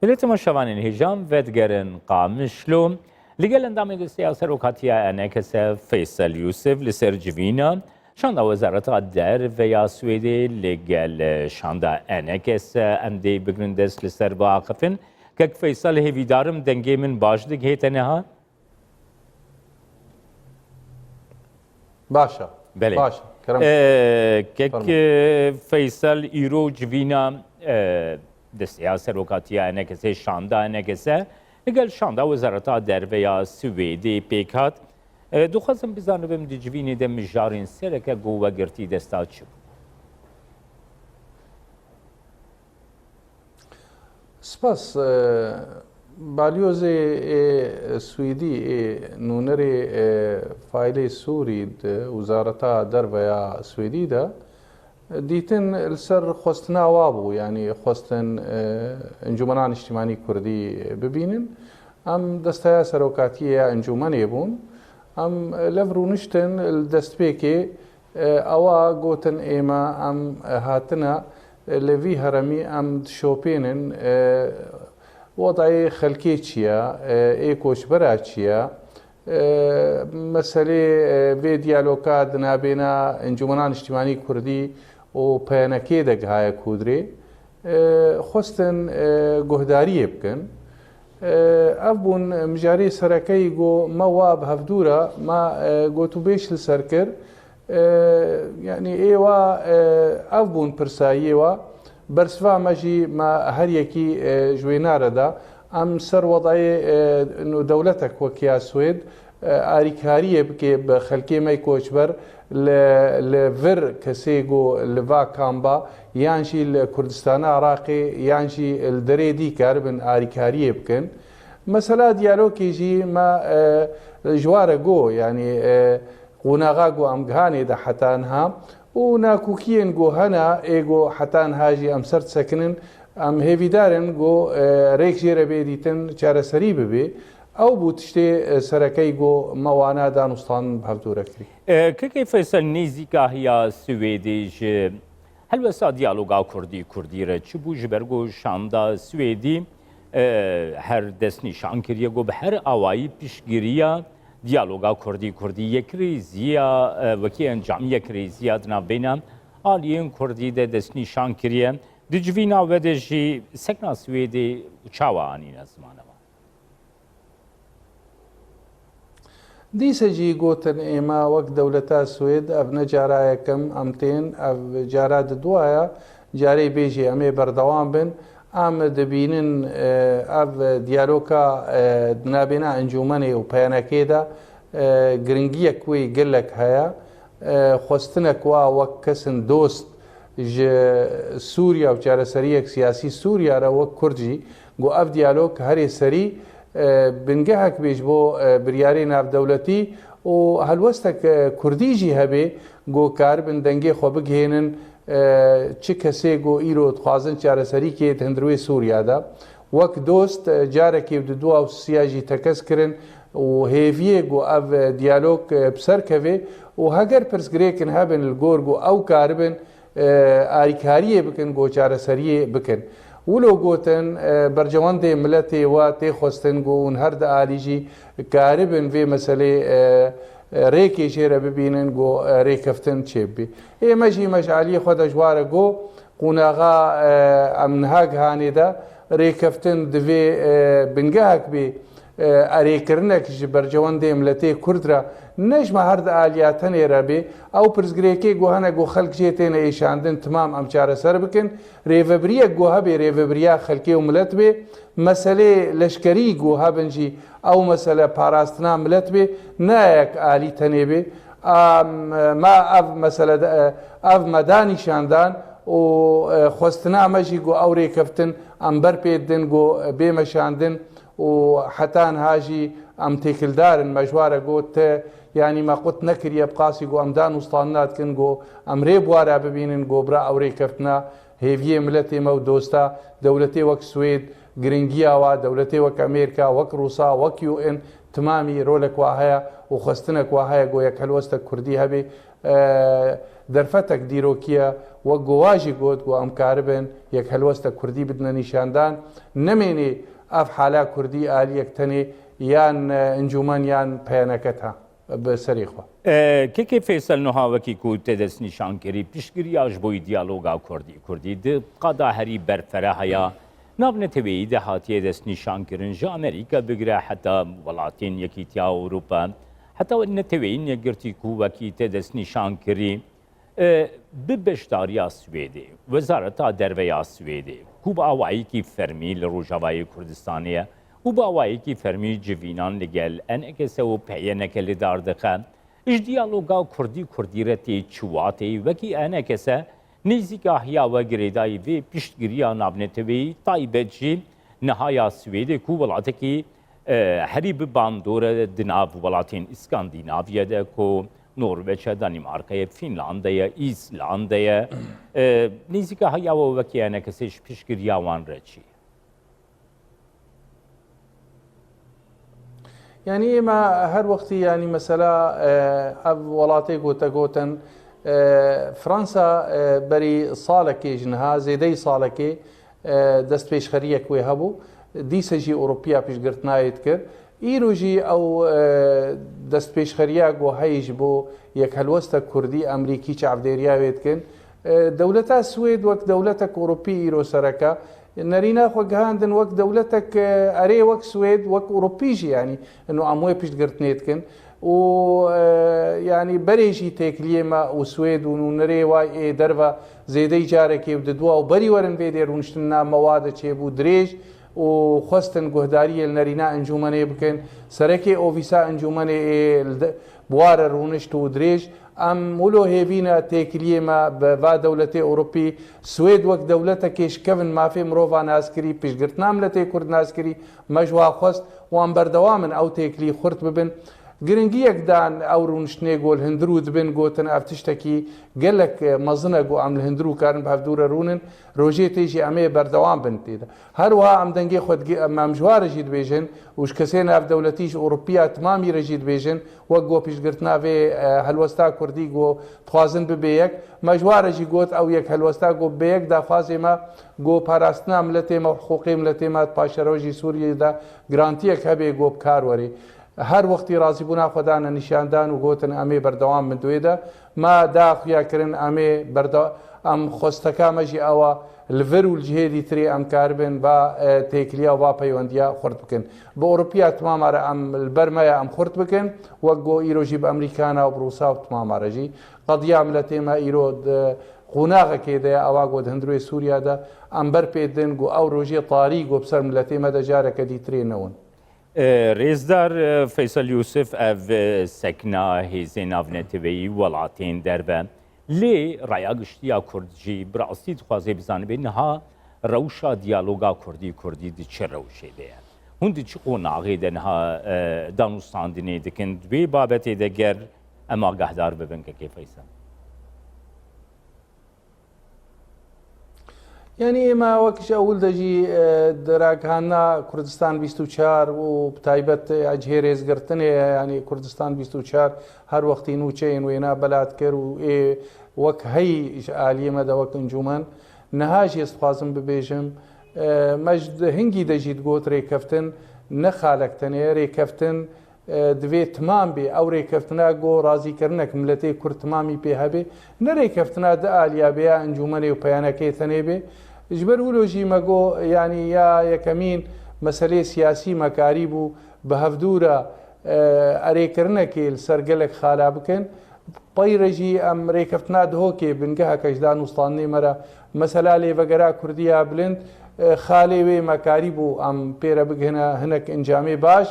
اليتم الشوان الهجام فتجرن قامشلو لقال اندام السياسة روكاتيا انكس فيصل يوسف لسر جفينا شاندا وزارة الدار ويا سويدي لقال شاندا انكس اندي بجرندس لسر واقفن كك فيصل هيفي دارم دنجي من باجدك هيتنها باشا بله باشا كرم كك فيصل ايرو جفينا دسیاسه روکاتیا انکسه شاندا انکسه نگل شاندا وزارت دربیا سویدی پیکات دو خواستم بزنم دیجوینی دم جارین سره که گوه گرتی دستات شد. سپاس بالیوز سویدی نونری فایل سوری وزارت دربیا سویدی ده دیتن السر خواستنا وابو يعني خواستن انجمنان اجتماعي كردي ببينن ام دستايا سروكاتية انجمني بون ام لفرو نشتن الدستبيكي اوا قوتن ايما ام هاتنا لفي هرمي ام شوبينن وضعي خلقيتشيا ايكوش براتشيا مسألة في ديالوكات نابينا انجمنان اجتماعي كردي و پیانکی دگ های کودری خواستن گهداری بکن ابون مجاری سرکی گو مواب هفدورا ما گو تو بیش لسرکر يعني ايوا ابون پرسایی و برسوا مجی ما هر یکی جوینار دا ام سر وضعی انه دولتك وكيا سويد آریکاریه بکه بخلکی می کوچبر لفر کسیگو لوا کامبا یانشی لکردستان عراقی یانشی الدریدی کاربن آریکاریه بکن مثلا دیالوگی جی ما جوار جو يعني قناغا جو امغاني ده حتانها وناكوكين جو هنا ايجو حتان هاجي ام سرت سكنن ام هيفيدارن جو ريك جيره بيديتن چاره سري ببي او بوتشتي سركي جو موانا دانستان بهفتوره كري كيف فيصل نيزيكا هي سويديج هل وسا ديالوغا كردي را چبو جبرگو شاندا سويدي هر دسني شانكريا جو بهر اوائي پیشگیریا ديالوغا كردي يكريزيا وكي انجام يكريزيا دنا بينا آلين كردي ده دسني شانكريا دجوينا ودجي سكنا سويدي چاوا آنين زمانه دیسه جی گوتن ایما وقت دولتا سوید اف نجارای کم امتین اف جاراد دوایا جاری بیجی امی بردوام بن ام دبینن اف دیالوکا نابینا انجومنی و پیانکی دا گرنگی کوی گلک هیا خواستنک وقت کسن دوست سوریا و چاره سریک سیاسی سوریا را وقت کردجی گو اف دیالوگ هری سری بنجحك بيجبو برياري ناف دولتي وهالوستك كرديجي هبي جو كار بندنجي خوبك هينن چكسي جو ايرو تخازن چاره سري كي تهندروي سوريا دا وك دوست جاركي بدو او سياجي تكسكرن وهيفيه جو اف ديالوج بسركفي وهاجر برسغريكن هابن الجورجو او كاربن آريكاريه بكن جو چاره سري بكن ولو گوتن برجوان دی ملتی و تی خواستن گون هر د آلیجی کاربن وی مسئله ریکی شیره ببینن گو ریکفتن چیب بی ای مجی مجعلی خود اجوار گو قوناغا امنهاگ هانی دا ریکفتن دوی بنگاهک بی اریکرنک برجوان دی ملتی کرد را نجمه هر د آلیاتن را بی او پرزگریکی گو هنه گو خلق جیتین ایشاندن تمام امچاره سر بکن ریوبریا گو هبی ریوبریا خلقی و ملت بی مسئله لشکری گو هبنجی او مسئله پاراستنا ملت بی نه یک آلی تنی بی ما اف مسئله اف مدانی شاندان و خواستنا مجی گو او ریکفتن امبر پیدن گو بیمشاندن وحتى هاجي ام تيكلدار مجواره قوت يعني ما قلت نكر يبقاسي قو امدان وسطانات كن قو ام ريب وارا ببينن قو برا او ريكفتنا هيفيه ملتي مو دوستا دولتي وك سويد جرينجيا وا دولتي وك امريكا وك روسا وك يو ان تمامي رولك واهيا وخستنك واهيا قو يك هلوستك كردي هبي دەرفەتێک دیرۆکیە وەک گۆواژی گوت و ئەم کارە بن یەک هەلوەستە کوردی بدنە نیشاندان نەمێنێ ئەف حالا کوردی ئالیەک تەنێ یان ئەنجومەن یان پەیانەکەتە بەسەریخوا کێکێ فێسەل نوهاوەکی کو تێدەست نیشانکردی پشتگیریاش بۆی دیالۆگا کوردی قەدا هەری بەرفەرە هەیە نابنەتەوەی دەهاتیە دەست نیشانکردن ژە ئەمریکا بگرە حتا وڵاتین یەکیتیا ئەوروپا حتا نەتەوەی نەگرتی کووەکی تێدەست نیشانکردی ببەشداریە سوێدێ وەزارەتا دەربەیە سوێدێ کو بە ئاوایەکی فەرمی لە ڕۆژاوای کوردستانەیە و بە ئاوایەکی فەرمی جڤینان لەگەل ئەنەکەسەوە پەیەنەکە لەدار دەخە ئش دیالۆگا کوردیرەتی چواتەی وەکی ئەنەکەسە نزیکا هیاوە گرێدایی vê piştgiriya navnetewî taybet jî nihaya Swêdê ku welatekî herî bi bandore di nav welatên İskandînavyê de ku Norveçe, Danîmarkayê, Fînlandeyê, İslandeyê nêzîka heyawa wekî enekesê ji piştgiriya wan re çi ye? يعني ئێمە هەر وەختی ینی مەسەلا وڵاتێک گوتەگۆتن فرانسا بەری ساڵێکی ژنها زێدەی ساڵێکی دەست پێشخەریەک وێ هەبوو دیسەژی ئۆروپیا پیشگرتنایەت کرد ئیرۆژی ئەو دەست پێشخەریە گۆ هەیش بۆ یەک هەلوەستە کوردی ئەمریکی چاودێریاوێتکن دەولەتە سوێد وەک دەولەتە ئۆروپی ئیرۆسەرەکە نەرینا خۆگەهاندن وەک دەولەتێک ئەرێ وەک سوێد وەک ئۆروپیژی ینی ئەنو ئەمووی پیشگرتنێتکن و ینی بەرێژی تێکلیێمە و سوێد و نەرێ وای ئێ دەرە زێدەی جارێکی و ددووە و بەری وەرن بێ دێڕونشتن نامەوادە چێبوو درێژ و خستن گۆهداریە نەرینا ئەنجومەنێ بکەن سەرەکی ئۆڤیسا ئەنجومەنێ بوارە ڕوونشت و درێژ ئەم ولۆ هێڤینە تێکلیێمە با دەولەتی ئۆروپی سوێد وەک دەولەتە کێشکەون مافێ مرۆڤ ناسکری پیشگرتنام لە تێ کورد ناسکری مەژوا خۆست وان بەردەوامن ئەو تێکلی خورد ببن گرنگیەکدان ئەو ڕوونشتنێ گۆل هەندرو دبن گۆتن ئەف تشتێکی گەلک مەزنە گۆ ئەم لە هەندرو کارن بەهەفتوورە ڕوونن ڕۆژێ تێژی ئەمێ بەردەوام بن تێدا هەروەها ئەم دەنگی خۆت مامژوارەژی دبێژن وش کەسێ ناف دەولەتیش ئۆروپیا تمامی ڕێژی دبێژن وەک گۆ پیشگرتناوێ هەلوەستا کوردی گۆ توازن ببێیەک مەژوارەژی گوت ئەو یەک هەلوەستا گۆ بەیەک داخوازێمە گۆ پاراستنام لە تێمە حقوقیم لە تێمات پاشەرۆژی سووریەدا گرانتیەک هەبێ گۆ بکاروەرێ هەر وەختی ڕازیبوونا خۆدانە نیشاندان و گوتن ئەمێ بەردەوام من دوێدا ما داخیاکردن ئەمێ ئەم خۆستەکامەژی ئەوە لڤەر و جهێدی ترێ ئەم کاربن با تێکلیا و با پەیوەندیە خورد بکەن بە ئۆروپیا تمامارە ئەم بەرمەیە ئەم خورد بکەن وەک گۆ ئیرۆژی بە ئەمریکانە و بروسا و تمامارەژی قەدیام لە تێمە ئیرۆ قوناغەکێدەیە ئەوا گۆ هەندروێ سووریادا ئەم بەر پێدن گۆ ئەو ڕۆژیە تاری گۆ بسەر لە تێمەدە جارەکە دیترێنەوەن رێزدار فەیسەل یوسف ئەv سەکنا هێزێ ناونەتەوەیی وڵاتین دەربە لێ ڕایاگشتیا کوردجی بڕاستی دخوازێ بزانبێ نەها ڕەوشا دیالۆگا کوردی دی چه ڕەوشێدەیە هوندی چ قۆناغێ دەنها دانوستاندنێ دکن دوێ بابەتێ دەگەر ئەم ئاگاهدار ببن کە کێ فەیسەل یعنی ئێمە وەکش ئەول دەژی دراگهاننا کوردستان 24 و تایبەت ئەجهێ رێزگرتنێ ینی کوردستان 24 هەر وەختی نوچەین وێنا بەلات کرد و وەک هەی ئالیەمەدە وەک ئەنجومەن نەهاژی ئەسخوازم ببێژم مەجد هەنگی دەژیت گۆت ڕێکەفتن نەخالەکتنێ ڕێکەفتن دوێت تمام بێ ئەو ڕێکەفتنا گۆ ڕازیکردنێک ملەتەی کورد تمامی پێ هەبێ نەڕێکەفتنا دە ئالیابەیە ئەنجومەنێ و پەیانەکەی تەنێ بێ ژبەر ولۆژی مەگۆ ینی یا یەکەمین مەسلەی سیاسی مەکاری بوو بە هەفتوورە ئەرێکردنەکێ سەرگەلێک خالا بکەن پەیڕێژی ئەم ڕێکەفتنا دهۆکێ بنگەهەکەشدان وستانێ مەرە مەسەلا لێڤەگەرا کوردیا بلند خالێ وێ مەکاری بوو ئەم پێرە بگهنە هەنێک ئەنجامێ باش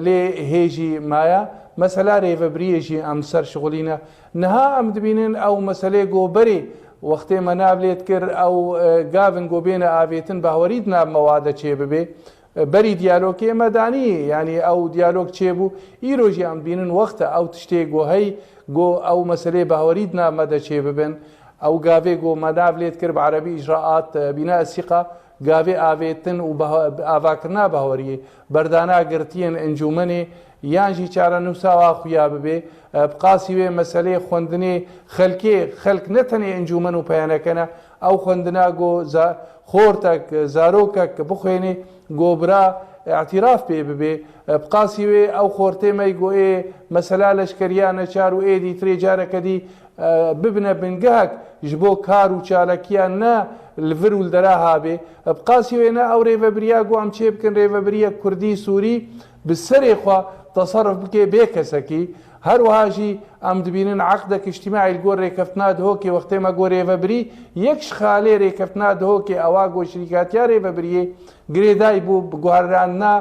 لێ هێژی مایە مەسەلا رێڤەبریێژی ئەم سەر شغڵینە نەها ئەم دبینن ئەو مەسلەی گۆبەرێ وەختێ مەنابلێت کرد ئەو گاون گۆبێنە ئاوێتن باوەریت نامەوادە چێ ببێ بەری دیالۆکێ مەدانی ینی ئەو دیالۆک چێبوو ئیرۆژی ئەم بینن وەختە ئەو تشتێک گۆهەی گۆ ئەو مەسلەی باوەریت نامەدە چێ ببن ئەو گاوێ گۆ مەنابلێت کرد بە عەرەبی ئیجراعات بینە ئەسیقا گاوێ ئاوێتن و ئاواکردنا باوەریە بەردانا گرتیەن ئەنجومەنێ یانژی چارە نووساوا خویا ببێ بقاسی وێ مەسلەی خوێندنێ خەلکێ خەلک نەتەنێ ئەنجومەن و پەیانەکەنە ئەو خوێندنا گۆ خۆرتەك زارۆکەك کە بخوێنێ گۆبرا اعتراف پێ ببێ بقاسی وێ ئەو خۆرتێمەی گۆێ مەسەلا لەشکریانە چار و ئێدی ترێ جارەکەدی ببنە بنگەک ji بۆ کار و چالەکیان نە لڤر و دەرا هابێ بقاسی وێنە ئەو ڕێڤەبریا گو ئەم چێ بکەن ڕێڤەبریە کوردی سووری بسەرێ خوا تەسەڕف بکێ بێ کەسەکی هەروەهاژی ئەم دبینن عەقدەك اجتیماعی گۆ ڕێکەفتنا دهۆکێ وەختێمە گۆ ڕێڤەبری یەک خالێ ڕێکەفتنا دهۆکێ ئەوا گۆ شریکاتیا ڕێڤەبریێ گرێدای بوو گوارداننا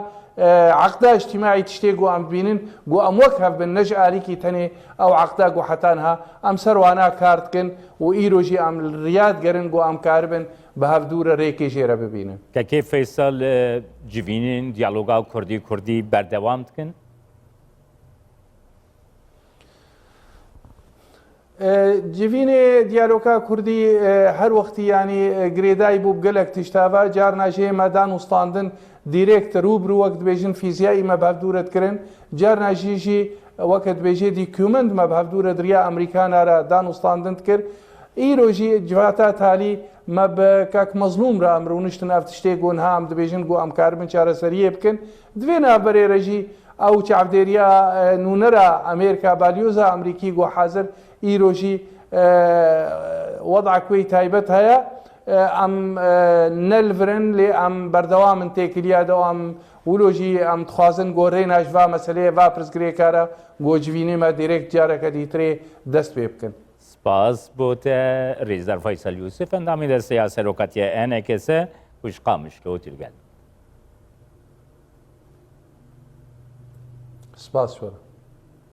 عقدا اجتماعی تشتێک گۆ ئەم بینن گۆ ئەم وەک هەبن نەژ ئاریکی تەنێ ئەو عقدا گۆ حەتانها ئەم سەروانا کارتکن و ئیرۆژی ئەم ڕیاد گەرن گۆ ئەم کار بن بە هەفتوورە ڕێکی ژێرە ببینن کەکێ فەیسەڵ جivînên دیالۆگا کوردی بەردەوام دکن جivînê diyaloga Kurdî her wextî yanî girêdayî bû gelek tiştava carna jê me dan û standin dîrekt rûbirû wek dibêjin fîziyayî me bevdûret kirin carna jî jî weke dibêjê dîkûmend me bevdûret riya Amerîkana re dan û standin dikir îro jî civata talî me bi kek mezlûm re em rûniştin ev tiştê gonha em dibêjin got em karibin çareseriyê bikin divê navberê re jî ew çavdêriya nûnera Amêrika balyoza Emerîkî got hazir îrojî wedaka wê taybet heye em nelvirin lê em berdewam in têkiliya de em wilo jî em dixwazin gorêna ji va meseleyê va pirsgirêkara gocivînê me dirêkt careke dîtirê dest pê bikin. Spas بۆ te Rêzer Faysal Yûsif endamê desteya seroketiya NKS kuş qamişlo tilgel. Spas şöyle.